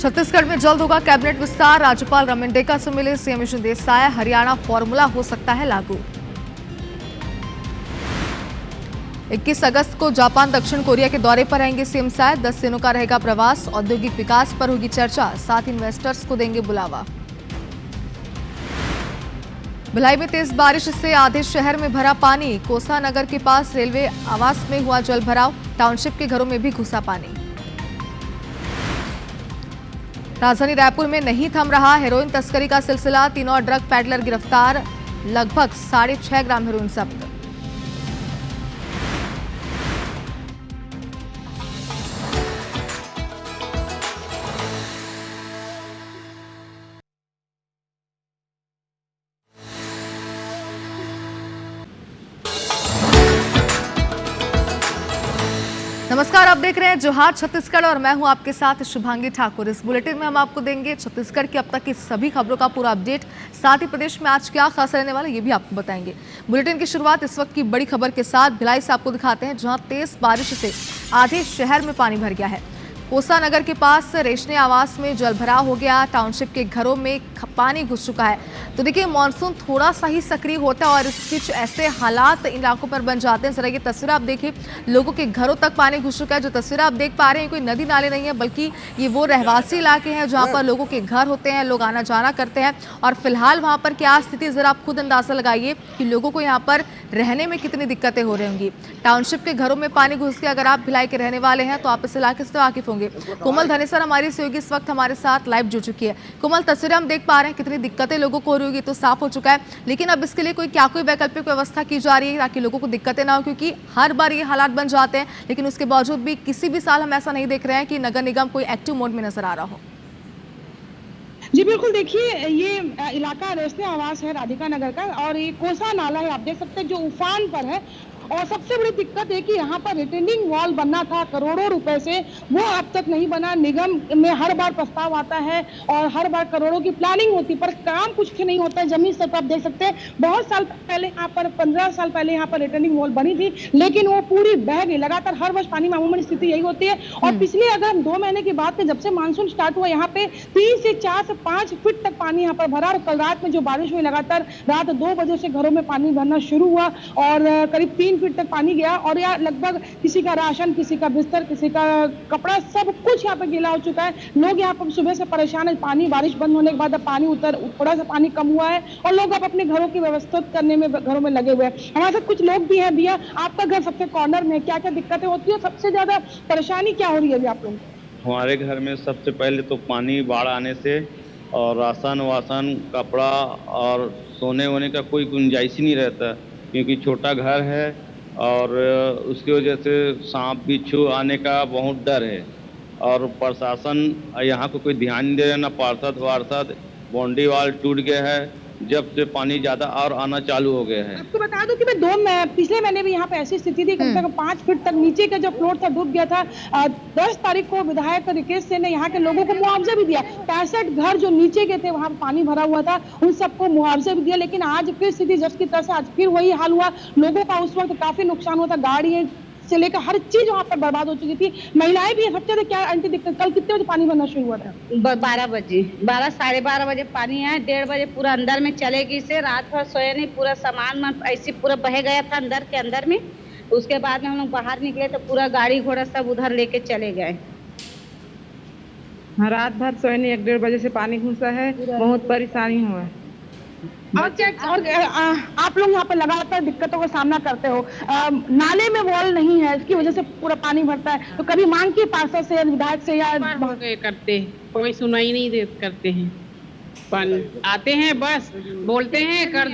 छत्तीसगढ़ में जल्द होगा कैबिनेट विस्तार। राज्यपाल रमनडेका से मिले सीएम विष्णु देसाई। हरियाणा फॉर्मूला हो सकता है लागू। 21 अगस्त को जापान दक्षिण कोरिया के दौरे पर आएंगे सीएम साय। 10 दिनों का रहेगा प्रवास। औद्योगिक विकास पर होगी चर्चा, साथ इन्वेस्टर्स को देंगे बुलावा। भिलाई में तेज बारिश से आधे शहर में भरा पानी। कोसा नगर के पास रेलवे आवास में हुआ जल भराव। टाउनशिप के घरों में भी घुसा पानी। राजधानी रायपुर में नहीं थम रहा हेरोइन तस्करी का सिलसिला। 3 और ड्रग पैडलर गिरफ्तार। लगभग 6.5 ग्राम हेरोइन जब्त। नमस्कार, आप देख रहे हैं जोहार छत्तीसगढ़ और मैं हूं आपके साथ शुभांगी ठाकुर। इस बुलेटिन में हम आपको देंगे छत्तीसगढ़ की अब तक की सभी खबरों का पूरा अपडेट, साथ ही प्रदेश में आज क्या खास रहने वाला ये भी आपको बताएंगे। बुलेटिन की शुरुआत इस वक्त की बड़ी खबर के साथ भिलाई से आपको दिखाते हैं, जहां तेज बारिश से आधे शहर में पानी भर गया है। कोसा नगर के पास रेशने आवास में जलभराव हो गया। टाउनशिप के घरों में पानी घुस चुका है। तो देखिए, मानसून थोड़ा सा ही सक्रिय होता है और इस बीच ऐसे हालात इन इलाकों पर बन जाते हैं। जरा ये तस्वीर आप देखिए, लोगों के घरों तक पानी घुस चुका है। जो तस्वीर आप देख पा रहे हैं, कोई नदी नाले नहीं है, बल्कि ये वो रहवासी इलाके हैं जहाँ पर लोगों के घर होते हैं, लोग आना जाना करते हैं। और फिलहाल वहाँ पर क्या स्थिति, जरा आप खुद अंदाजा लगाइए कि लोगों को यहाँ पर रहने में कितनी दिक्कतें हो रही होंगी। टाउनशिप के घरों में पानी घुस गया। अगर आप भिलाई के रहने वाले हैं तो आप इस इलाके से वाकिफ होंगे। कोमल धनेसर हमारी सहयोगी इस वक्त हमारे साथ लाइव जुड़ चुकी है। कोमल, तस्वीरें हम देख पा रहे हैं, कितनी दिक्कतें लोगों को हो रही होगी तो साफ हो चुका है, लेकिन अब इसके लिए कोई वैकल्पिक व्यवस्था की जा रही है ताकि लोगों को दिक्कतें ना हो, क्योंकि हर बार ये हालात बन जाते हैं। लेकिन उसके बावजूद भी किसी भी साल हम ऐसा नहीं देख रहे हैं कि नगर निगम कोई एक्टिव मोड में नजर आ रहा हो। जी बिल्कुल, देखिए ये इलाका रेशने आवास है राधिका नगर का, और ये कोसा नाला है, आप देख सकते हैं, जो उफान पर है। और सबसे बड़ी दिक्कत है कि यहाँ पर रिटेनिंग वॉल बनना था करोड़ों रुपए से, वो अब तक नहीं बना। निगम में हर बार प्रस्ताव आता है और हर बार करोड़ों की प्लानिंग होती है, पर काम कुछ नहीं होता है। जमीन स्तर पर आप देख सकते हैं, बहुत साल पहले यहाँ पर 15 साल पहले यहाँ पर रिटेनिंग वॉल बनी थी, लेकिन वो पूरी बह गई। लगातार हर वर्ष पानी में अमूमन स्थिति यही होती है। और पिछले अगर 2 महीने की बात करें, जब से मानसून स्टार्ट हुआ, यहाँ पे 3 से 4 से 5 फीट तक पानी यहाँ पर भरा। और कल रात में जो बारिश हुई, लगातार रात 2 बजे से घरों में पानी भरना शुरू हुआ और करीब 3 फीट तक पानी गया। और यहाँ लगभग किसी का राशन, किसी का बिस्तर, किसी का कपड़ा, सब कुछ यहाँ पे गीला हो चुका है। लोग यहाँ पर सुबह से परेशान है। पानी, बारिश बंद होने के बाद अब पानी थोड़ा सा पानी कम हुआ है और लोग अब अपने घरों की व्यवस्था करने में घरों में लगे हुए हैं। हमारे साथ कुछ लोग भी हैं। भैया, आपका घर सबसे कॉर्नर में, क्या क्या दिक्कतें होती है, सबसे ज्यादा परेशानी क्या हो रही है अभी आप लोग? हमारे घर में सबसे पहले तो पानी बाढ़ आने से और राशन वासन, कपड़ा और सोने वोने का कोई गुंजाइश ही नहीं रहता, क्योंकि छोटा घर है और उसकी वजह से सांप बिच्छू आने का बहुत डर है। और प्रशासन यहाँ को कोई ध्यान नहीं दे रहा, ना पार्षद वार्षद। बाउंड्री वाल टूट गया है जब से पानी ज्यादा और आना चालू हो गया है। आपको बता दूं कि पिछले महीने भी यहाँ पे ऐसी स्थिति थी, कम से कम 5 फीट तक नीचे का जो फ्लोर था डूब गया था। 10 तारीख को विधायक रिकेश सिंह ने यहाँ के लोगों को मुआवजा भी दिया। 65 घर जो नीचे के थे, वहाँ पानी भरा हुआ था, उन सबको मुआवजा भी दिया। लेकिन आज फिर स्थिति जब की तरह से आज फिर वही हाल हुआ। लोगों का उस वक्त काफी नुकसान हुआ था, गाड़ी से लेकर हर चीज वहाँ पर बर्बाद हो चुकी थी। महिलाएं भी सबसे ज्यादा क्या आंटी दिक्कत, कल कितने बजे पानी भरना शुरू हुआ था? 12 बजे, 12 साढ़े 12 बजे पानी आया। 1:30 बजे पूरा अंदर में चलेगी से, रात भर सोए नहीं, पूरा सामान ऐसे पूरा बह गया था अंदर के अंदर में। उसके बाद में हम लोग बाहर निकले तो पूरा गाड़ी घोड़ा सब उधर लेके चले गए। रात भर सोए नहीं, 1-1:30 बजे से पानी घुसा है, बहुत परेशानी हुआ है। और आप लोग यहाँ पे लगातार दिक्कतों का सामना करते हो। नाले में वॉल नहीं है, इसकी वजह से पूरा पानी भरता है। तो कभी मांग की पार्षद से, विधायक से, या करते कोई सुनाई नहीं करते हैं। पानी आते हैं, बस बोलते हैं कर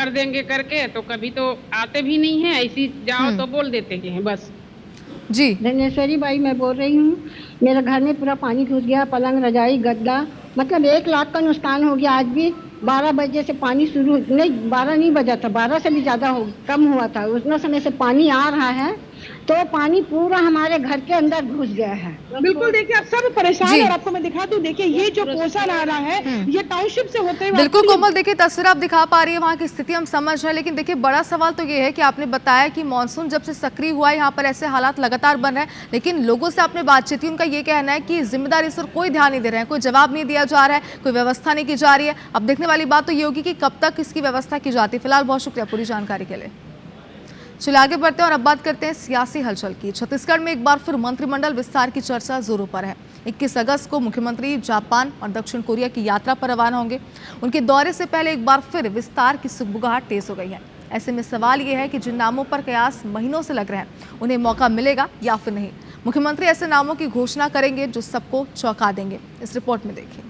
देंगे करके, तो कभी तो आते भी नहीं है। ऐसी जाओ तो बोल देते हैं बस। जी धनेश्वरी बाई मैं बोल रही हूँ। मेरे घर में पूरा पानी घुस गया, पलंग, रजाई, गद्दा, मतलब 1 लाख का नुकसान हो गया। आज भी 12 बजे से पानी शुरू नहीं, 12 नहीं बजा था, 12 से भी ज़्यादा कम हुआ था। उतना समय से पानी आ रहा है तो पानी पूरा हमारे घर के अंदर घुस गया है। बिल्कुल देखिए आप सब परेशान जी। हैं और आपको मैं दिखा दूं, देखिए ये जो कोसा नाला है ये टाउनशिप से होते हुए बिल्कुल actually कोमल, देखिए तस्वीर आप दिखा पा रही है, वहाँ की स्थिति हम समझ रहे हैं, लेकिन देखिए बड़ा सवाल तो ये है कि आपने बताया कि मानसून जब से सक्रिय हुआ है यहाँ पर ऐसे हालात लगातार बन रहे हैं, लेकिन लोगों से आपने बातचीत की, उनका ये कहना है कि जिम्मेदारी इस पर कोई ध्यान नहीं दे रहे हैं, कोई जवाब नहीं दिया जा रहा है, कोई व्यवस्था नहीं की जा रही है। अब देखने वाली बात तो ये होगी कि कब तक इसकी व्यवस्था की जाती है। फिलहाल बहुत शुक्रिया पूरी जानकारी के लिए। चलिए आगे बढ़ते हैं और अब बात करते हैं सियासी हलचल की। छत्तीसगढ़ में एक बार फिर मंत्रिमंडल विस्तार की चर्चा जोरों पर है। 21 अगस्त को मुख्यमंत्री जापान और दक्षिण कोरिया की यात्रा पर रवाना होंगे। उनके दौरे से पहले एक बार फिर विस्तार की सुगबुगाहट तेज हो गई है। ऐसे में सवाल ये है कि जिन नामों पर कयास महीनों से लग रहे हैं, उन्हें मौका मिलेगा या फिर नहीं। मुख्यमंत्री ऐसे नामों की घोषणा करेंगे जो सबको चौंका देंगे। इस रिपोर्ट में देखिए।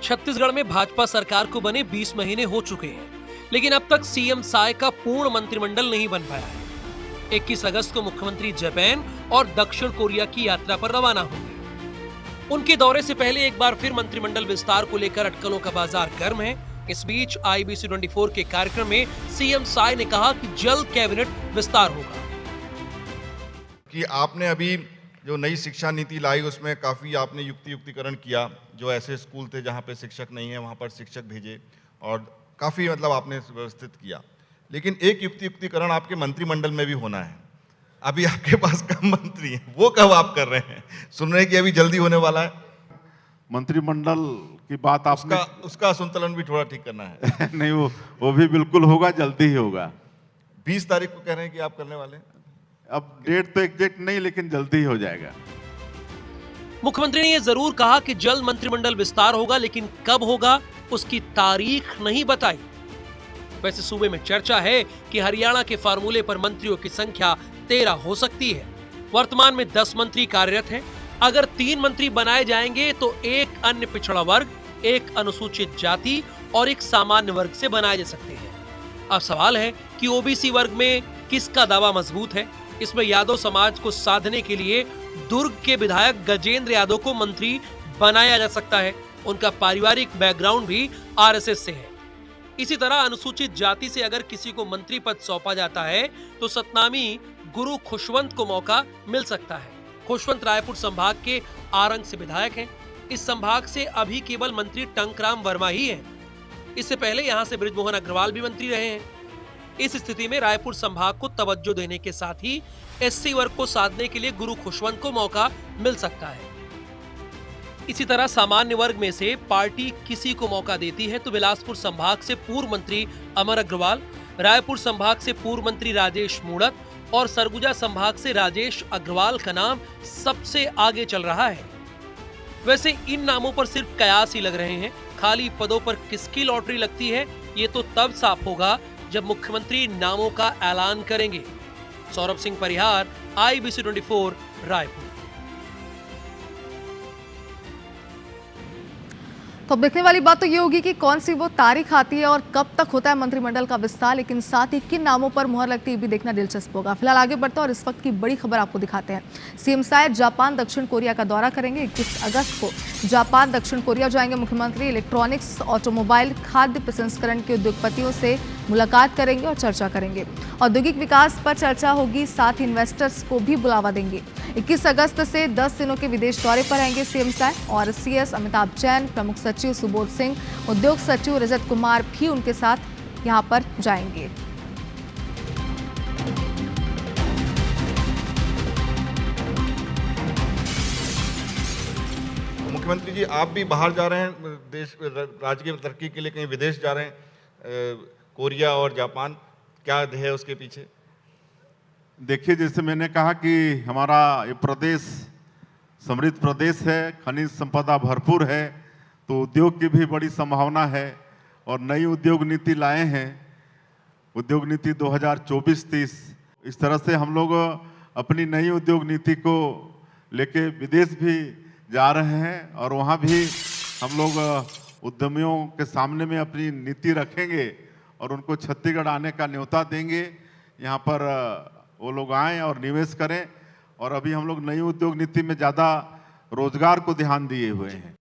छत्तीसगढ़ में भाजपा सरकार को बने 20 महीने हो चुके हैं, लेकिन अब तक सीएम साय का पूर्ण मंत्रिमंडल नहीं बन पाया है। 21 अगस्त को मुख्यमंत्री जापान और दक्षिण कोरिया की यात्रा पर रवाना होंगे। उनके दौरे से पहले एक बार फिर मंत्रिमंडल विस्तार को लेकर अटकलों का बाजार गर्म है। इस बीच IBC 24 के कार्यक्रम में सीएम साय ने कहा कि जल्द कैबिनेट विस्तार होगा। कि आपने अभी जो नई शिक्षा नीति लाई उसमें काफ़ी आपने युक्तिकरण किया, जो ऐसे स्कूल थे जहाँ पे शिक्षक नहीं है वहाँ पर शिक्षक भेजे और काफ़ी मतलब आपने व्यवस्थित किया। लेकिन एक युक्तिकरण आपके मंत्रिमंडल में भी होना है। अभी आपके पास कम मंत्री हैं, वो कब आप कर रहे हैं? सुन रहे हैं कि अभी जल्दी होने वाला है मंत्रिमंडल की बात। आपका उसका संतुलन भी थोड़ा ठीक करना है। नहीं, वो भी बिल्कुल होगा, जल्दी ही होगा। 20 तारीख को कह रहे हैं कि आप करने वाले हैं। अब डेट तो एग्जैक्ट नहीं, लेकिन जल्दी ही हो जाएगा। मुख्यमंत्री ने यह जरूर कहा कि जल्द मंत्रिमंडल विस्तार होगा, लेकिन कब होगा उसकी तारीख नहीं बताई। वैसे सूबे में चर्चा है कि हरियाणा के फार्मूले पर मंत्रियों की संख्या 13 हो सकती है। वर्तमान में 10 मंत्री कार्यरत हैं। अगर 3 मंत्री बनाए जाएंगे तो एक अन्य पिछड़ा वर्ग, एक अनुसूचित जाति और एक सामान्य वर्ग से बनाए जा सकते हैं। अब सवाल है कि ओबीसी वर्ग में किसका दावा मजबूत है। इसमें यादव समाज को साधने के लिए दुर्ग के विधायक गजेंद्र यादव को मंत्री बनाया जा सकता है। उनका पारिवारिक बैकग्राउंड भी आरएसएस से है। इसी तरह अनुसूचित जाति से अगर किसी को मंत्री पद सौंपा जाता है तो सतनामी गुरु खुशवंत को मौका मिल सकता है। खुशवंत रायपुर संभाग के आरंग से विधायक हैं। इस संभाग से अभी केवल मंत्री टंकराम वर्मा ही हैं। इससे पहले यहां से बृजमोहन अग्रवाल भी मंत्री रहे हैं। इस स्थिति में रायपुर संभाग को तवज्जो देने के साथ ही एससी वर्ग को साधने के लिए गुरु खुशवंत को मौका मिल सकता है। इसी तरह सामान्य वर्ग में से पार्टी किसी को मौका देती है तो बिलासपुर संभाग से पूर्व मंत्री अमर अग्रवाल, रायपुर संभाग से पूर्व मंत्री राजेश मूणत और सरगुजा संभाग से राजेश अग्रवाल का नाम सबसे आगे चल रहा है। वैसे इन नामों पर सिर्फ कयास ही लग रहे हैं। खाली पदों पर किसकी लॉटरी लगती है ये तो तब साफ होगा जब मुख्यमंत्री नामों का ऐलान करेंगे। सौरभ सिंह परिहार, IBC 24 रायपुर। तो अब देखने वाली बात तो ये होगी कि कौन सी वो तारीख आती है और कब तक होता है मंत्रिमंडल का विस्तार, लेकिन साथ ही किन नामों पर मुहर लगती है भी देखना दिलचस्प होगा। फिलहाल आगे बढ़ते हैं और इस वक्त की बड़ी खबर आपको दिखाते हैं। सीएम साय जापान दक्षिण कोरिया का दौरा करेंगे। 21 अगस्त को जापान दक्षिण कोरिया जाएंगे मुख्यमंत्री। इलेक्ट्रॉनिक्स, ऑटोमोबाइल, खाद्य प्रसंस्करण के उद्योगपतियों से मुलाकात करेंगे और चर्चा करेंगे। औद्योगिक विकास पर चर्चा होगी, साथ ही इन्वेस्टर्स को भी बुलावा देंगे। 21 अगस्त से 10 दिनों के विदेश दौरे पर रहेंगे सीएम साय और CS अमिताभ जैन, प्रमुख सचिव सुबोध सिंह, उद्योग सचिव रजत कुमार भी उनके साथ यहां पर जाएंगे। मुख्यमंत्री जी, आप भी बाहर जा रहे हैं, देश राज्य की तरक्की के लिए कहीं विदेश जा रहे हैं, कोरिया और जापान, क्या ध्येय है उसके पीछे? देखिए, जैसे मैंने कहा कि हमारा ये प्रदेश समृद्ध प्रदेश है, खनिज संपदा भरपूर है, तो उद्योग की भी बड़ी संभावना है और नई उद्योग नीति लाए हैं, उद्योग नीति 2024-30। इस तरह से हम लोग अपनी नई उद्योग नीति को लेके विदेश भी जा रहे हैं और वहाँ भी हम लोग उद्यमियों के सामने में अपनी नीति रखेंगे और उनको छत्तीसगढ़ आने का न्योता देंगे। यहाँ पर वो लोग आएँ और निवेश करें। और अभी हम लोग नई उद्योग नीति में ज़्यादा रोजगार को ध्यान दिए हुए हैं।